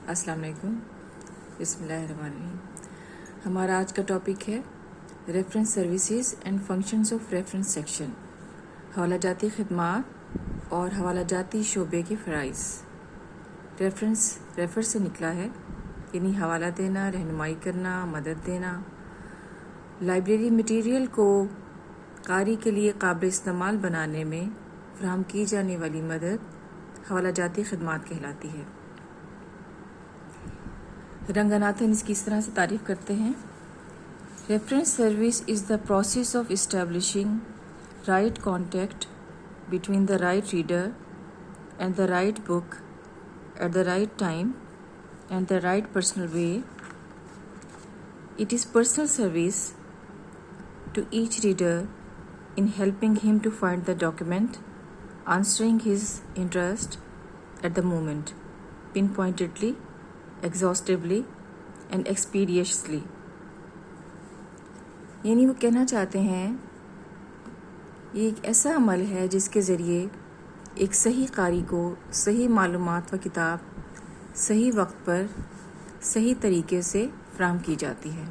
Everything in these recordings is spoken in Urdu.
السلام علیکم. بسم اللہ الرحمن الرحیم. ہمارا آج کا ٹاپک ہے reference services and functions of reference section, حوالہ جاتی خدمات اور حوالہ جاتی شعبے کے فرائض. ریفر سے نکلا ہے، یعنی حوالہ دینا، رہنمائی کرنا، مدد دینا. لائبریری مٹیریل کو قاری کے لیے قابل استعمال بنانے میں فراہم کی جانے والی مدد حوالہ جاتی خدمات کہلاتی ہے. رنگناتھن اس کی اس طرح سے تعریف کرتے ہیں: reference service is the process of establishing right contact between the right reader and the right book at the right time and the right personal way. It is personal service to each reader in helping him to find the document, answering his interest at the moment, pinpointedly, exhaustively and expeditiously. یعنی وہ کہنا چاہتے ہیں یہ ایک ایسا عمل ہے جس کے ذریعے ایک صحیح قاری کو صحیح معلومات و کتاب صحیح وقت پر صحیح طریقے سے فراہم کی جاتی ہے.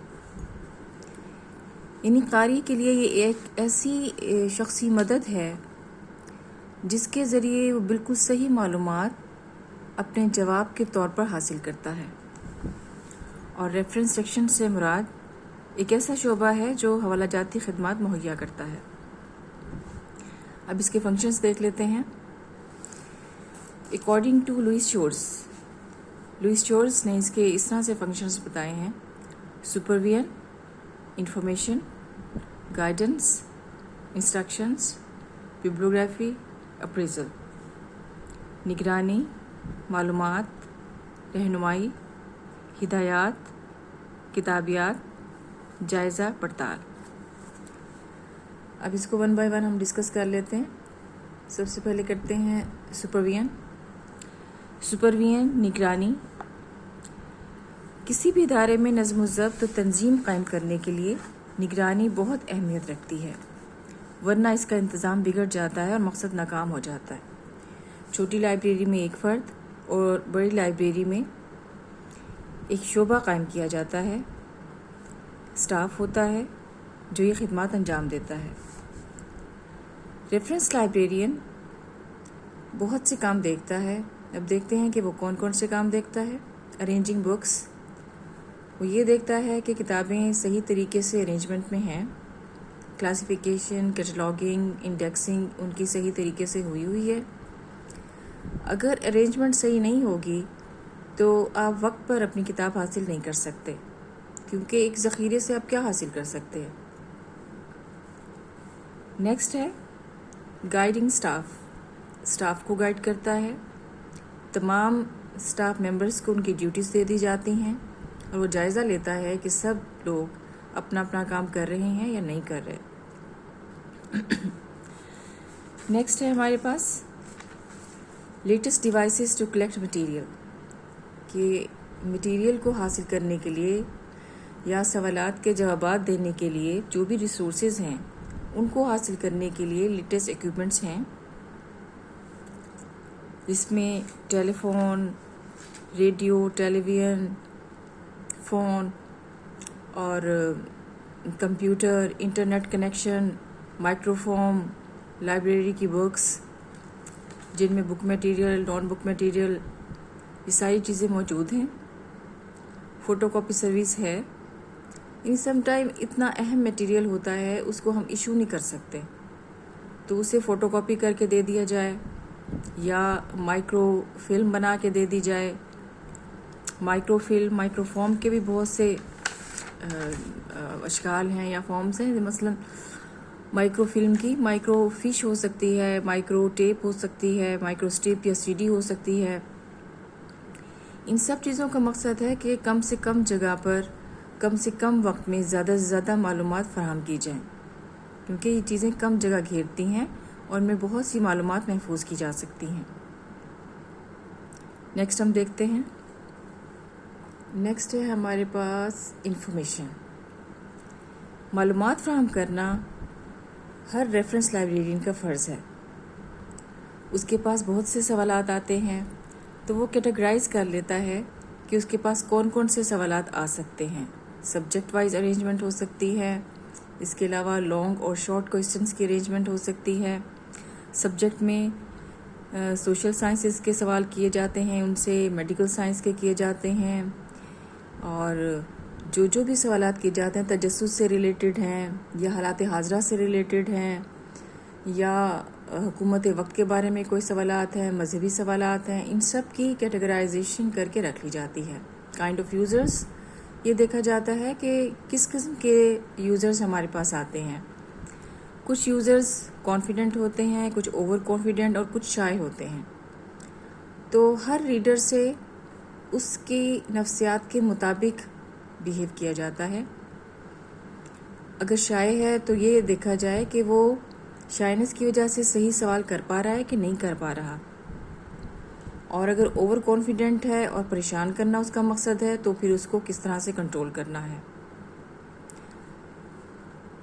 یعنی قاری کے لیے یہ ایک ایسی شخصی مدد ہے جس کے ذریعے وہ بالکل صحیح معلومات اپنے جواب کے طور پر حاصل کرتا ہے. اور ریفرنس سیکشن سے مراد ایک ایسا شعبہ ہے جو حوالہ جاتی خدمات مہیا کرتا ہے. اب اس کے فنکشنز دیکھ لیتے ہیں. اکارڈنگ ٹو لوئس چورس نے اس کے اس طرح سے فنکشنز بتائے ہیں: supervision, information, guidance, instructions, bibliography, appraisal. نگرانی، معلومات، رہنمائی، ہدایات، کتابیات، جائزہ پڑتال. اب اس کو ون بائی ون ہم ڈسکس کر لیتے ہیں. سب سے پہلے کرتے ہیں سپرویژن نگرانی. کسی بھی ادارے میں نظم و ضبط و تنظیم قائم کرنے کے لیے نگرانی بہت اہمیت رکھتی ہے، ورنہ اس کا انتظام بگڑ جاتا ہے اور مقصد ناکام ہو جاتا ہے. چھوٹی لائبریری میں ایک فرد اور بڑی لائبریری میں ایک شعبہ قائم کیا جاتا ہے. اسٹاف ہوتا ہے جو یہ خدمات انجام دیتا ہے. ریفرنس لائبریرین بہت سے کام دیکھتا ہے. اب دیکھتے ہیں کہ وہ کون کون سے کام دیکھتا ہے. ارینجنگ بکس، وہ یہ دیکھتا ہے کہ کتابیں صحیح طریقے سے ارینجمنٹ میں ہیں. کلاسیفیکیشن، کیٹلاگنگ، انڈیکسنگ ان کی صحیح طریقے سے ہوئی ہے. اگر ارینجمنٹ صحیح نہیں ہوگی تو آپ وقت پر اپنی کتاب حاصل نہیں کر سکتے، کیونکہ ایک ذخیرے سے آپ کیا حاصل کر سکتے ہیں. نیکسٹ ہے گائیڈنگ اسٹاف کو گائیڈ کرتا ہے. تمام اسٹاف ممبرس کو ان کی ڈیوٹیز دے دی جاتی ہیں اور وہ جائزہ لیتا ہے کہ سب لوگ اپنا اپنا کام کر رہے ہیں یا نہیں کر رہے. نیکسٹ ہے ہمارے پاس latest devices to collect material, کہ مٹیریل کو حاصل کرنے کے لیے یا سوالات کے جوابات دینے کے لیے جو بھی ریسورسز ہیں ان کو حاصل کرنے کے لیے لیٹسٹ ایکوپمنٹس ہیں، جس میں ٹیلی فون، ریڈیو، ٹیلی ویژن، فون اور computer, internet connection, micro phone, library کی بکس جن میں بک میٹیریل، نان بک میٹیریل، یہ ساری چیزیں موجود ہیں. فوٹو کاپی سروس ہے. ان سم ٹائم اتنا اہم میٹیریل ہوتا ہے اس کو ہم ایشو نہیں کر سکتے، تو اسے فوٹو کاپی کر کے دے دیا جائے یا مائکرو فلم بنا کے دے دی جائے. مائکرو فلم، مائکرو فارم کے بھی بہت سے اشکال ہیں یا فارمز ہیں. مثلا مائکرو فلم کی مائکرو فش ہو سکتی ہے، مائکرو ٹیپ ہو سکتی ہے، مائکرو اسٹیپ یا CD ہو سکتی ہے. ان سب چیزوں کا مقصد ہے کہ کم سے کم جگہ پر کم سے کم وقت میں زیادہ سے زیادہ معلومات فراہم کی جائیں، کیونکہ یہ چیزیں کم جگہ گھیرتی ہیں اور ان میں بہت سی معلومات محفوظ کی جا سکتی ہیں. نیکسٹ ہم دیکھتے ہیں. نیکسٹ ہے ہمارے پاس انفارمیشن. معلومات فراہم کرنا ہر ریفرنس لائبریرین کا فرض ہے. اس کے پاس بہت سے سوالات آتے ہیں تو وہ کیٹیگرائز کر لیتا ہے کہ کہ اس کے پاس کون کون سے سوالات آ سکتے ہیں. سبجیکٹ وائز ارینجمنٹ ہو سکتی ہے. اس کے علاوہ لانگ اور شارٹ کوئسچنس کی ارینجمنٹ ہو سکتی ہے. سبجیکٹ میں سوشل سائنسز کے سوال کیے جاتے ہیں، ان سے میڈیکل سائنس کے کیے جاتے ہیں، اور جو بھی سوالات کیے جاتے ہیں تجسس سے ریلیٹڈ ہیں یا حالات حاضرہ سے ریلیٹڈ ہیں یا حکومت وقت کے بارے میں کوئی سوالات ہیں، مذہبی سوالات ہیں، ان سب کی کیٹیگرائزیشن کر کے رکھ لی جاتی ہے. کائنڈ آف یوزرز یہ دیکھا جاتا ہے کہ کس قسم کے یوزرز ہمارے پاس آتے ہیں. کچھ یوزرز کانفیڈنٹ ہوتے ہیں، کچھ اوور کانفیڈنٹ اور کچھ شائع ہوتے ہیں. تو ہر ریڈر سے اس کی نفسیات کے مطابق بیہیو کیا جاتا ہے. اگر شائع ہے تو یہ دیکھا جائے کہ وہ شائنس کی وجہ سے صحیح سوال کر پا رہا ہے کہ نہیں کر پا رہا، اور اگر اوور کانفیڈنٹ ہے اور پریشان کرنا اس کا مقصد ہے تو پھر اس کو کس طرح سے کنٹرول کرنا ہے.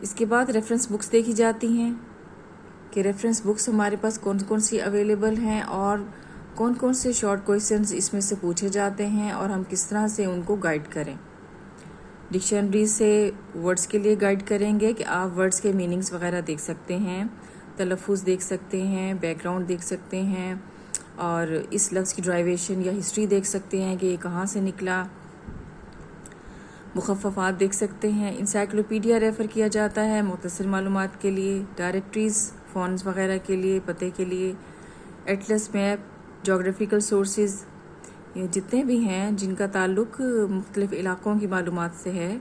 اس کے بعد ریفرنس بکس دیکھی جاتی ہیں کہ ریفرنس بکس ہمارے پاس کون کون سی اویلیبل ہیں اور کون کون سے شارٹ کوئسچنز اس میں سے پوچھے جاتے ہیں اور ہم کس طرح سے ان کو گائیڈ کریں. ڈکشنری سے ورڈز کے لیے گائیڈ کریں گے کہ آپ ورڈز کے میننگز وغیرہ دیکھ سکتے ہیں، تلفظ دیکھ سکتے ہیں، بیک گراؤنڈ دیکھ سکتے ہیں، اور اس لفظ کی ڈرائیویشن یا ہسٹری دیکھ سکتے ہیں کہ یہ کہاں سے نکلا. مخففات دیکھ سکتے ہیں. انسائکلوپیڈیا ریفر کیا جاتا ہے مختصر معلومات کے لیے، ڈائریکٹریز فونز وغیرہ کے لیے، پتے کے لیے، ایٹلس میپ، جغرافیکل سورسز، یہ جتنے بھی ہیں جن کا تعلق مختلف علاقوں کی معلومات سے ہے،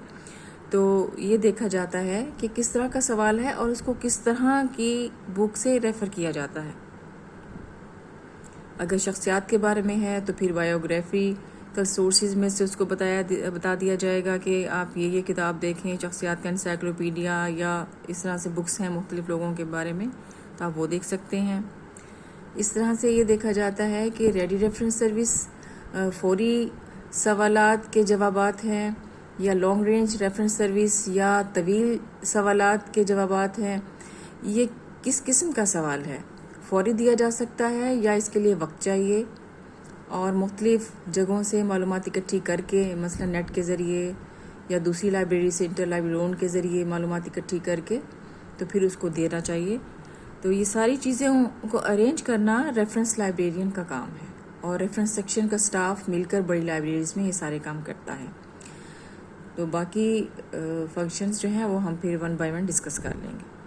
تو یہ دیکھا جاتا ہے کہ کس طرح کا سوال ہے اور اس کو کس طرح کی بک سے ریفر کیا جاتا ہے. اگر شخصیات کے بارے میں ہے تو پھر بایوگرافیکل سورسز میں سے اس کو بتا دیا جائے گا کہ آپ یہ کتاب دیکھیں، شخصیات کا انسائکلوپیڈیا، یا اس طرح سے بکس ہیں مختلف لوگوں کے بارے میں تو آپ وہ دیکھ سکتے ہیں. اس طرح سے یہ دیکھا جاتا ہے کہ ریڈی ریفرنس سروس فوری سوالات کے جوابات ہیں، یا لانگ رینج ریفرنس سروس یا طویل سوالات کے جوابات ہیں. یہ کس قسم کا سوال ہے، فوری دیا جا سکتا ہے یا اس کے لیے وقت چاہیے، اور مختلف جگہوں سے معلومات اکٹھی کر کے، مثلا نیٹ کے ذریعے یا دوسری لائبریری سے انٹر لائبریری لون کے ذریعے معلومات اکٹھی کر کے تو پھر اس کو دینا چاہیے. تو یہ ساری چیزیں کو ارینج کرنا ریفرنس لائبریرین کا کام ہے، اور ریفرنس سیکشن کا سٹاف مل کر بڑی لائبریریز میں یہ سارے کام کرتا ہے. تو باقی فنکشنز جو ہیں وہ ہم پھر 1 by 1 ڈسکس کر لیں گے.